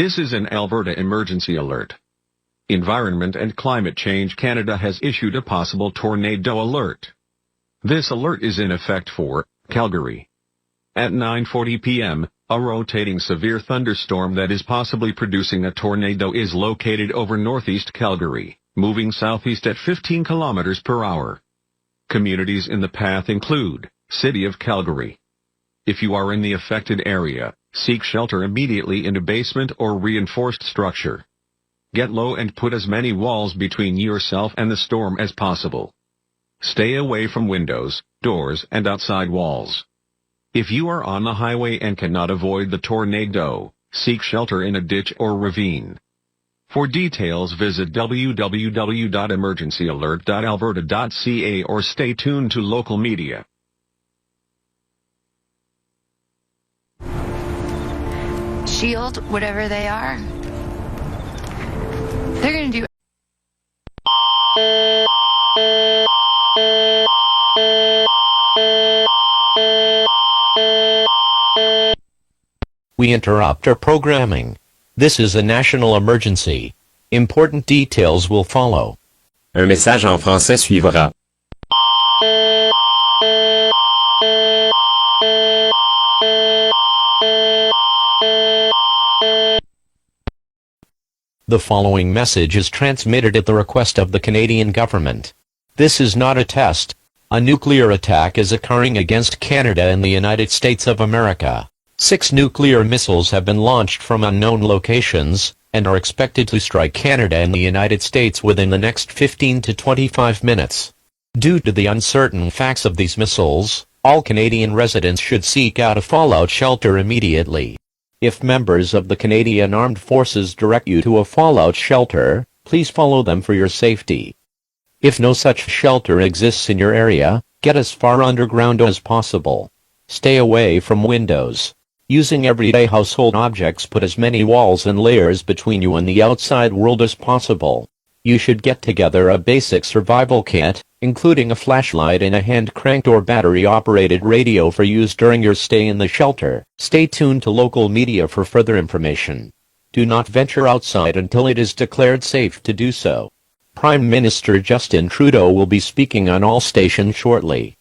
This is an Alberta emergency alert. Environment and Climate Change Canada has issued a possible tornado alert. This alert is in effect for Calgary. At 9:40 p.m., a rotating severe thunderstorm that is possibly producing a tornado is located over northeast Calgary, moving southeast at 15 kilometers per hour. Communities in the path include City of Calgary. If you are in the affected area, seek shelter immediately in a basement or reinforced structure. Get low and put as many walls between yourself and the storm as possible. Stay away from windows, doors, and outside walls. If you are on the highway and cannot avoid the tornado, seek shelter in a ditch or ravine. For details, visit www.emergencyalert.alberta.ca or stay tuned to local media. Shield, whatever they are, they're going to do. We interrupt our programming. This is a national emergency. Important details will follow. Un message en français suivra. The following message is transmitted at the request of the Canadian government. This is not a test. A nuclear attack is occurring against Canada and the United States of America. 6 nuclear missiles have been launched from unknown locations, and are expected to strike Canada and the United States within the next 15 to 25 minutes. Due to the uncertain facts of these missiles, all Canadian residents should seek out a fallout shelter immediately. If members of the Canadian Armed Forces direct you to a fallout shelter, please follow them for your safety. If no such shelter exists in your area, get as far underground as possible. Stay away from windows. Using everyday household objects, put as many walls and layers between you and the outside world as possible. You should get together a basic survival kit, including a flashlight and a hand-cranked or battery-operated radio for use during your stay in the shelter. Stay tuned to local media for further information. Do not venture outside until it is declared safe to do so. Prime Minister Justin Trudeau will be speaking on all stations shortly.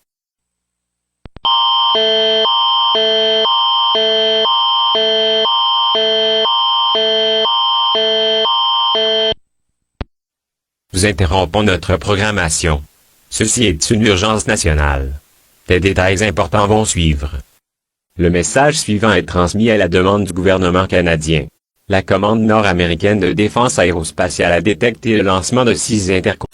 Nous interrompons notre programmation. Ceci est une urgence nationale. Des détails importants vont suivre. Le message suivant est transmis à la demande du gouvernement canadien. La commande nord-américaine de défense aérospatiale a détecté le lancement de 6 intercontinentales.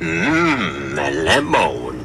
Lemon.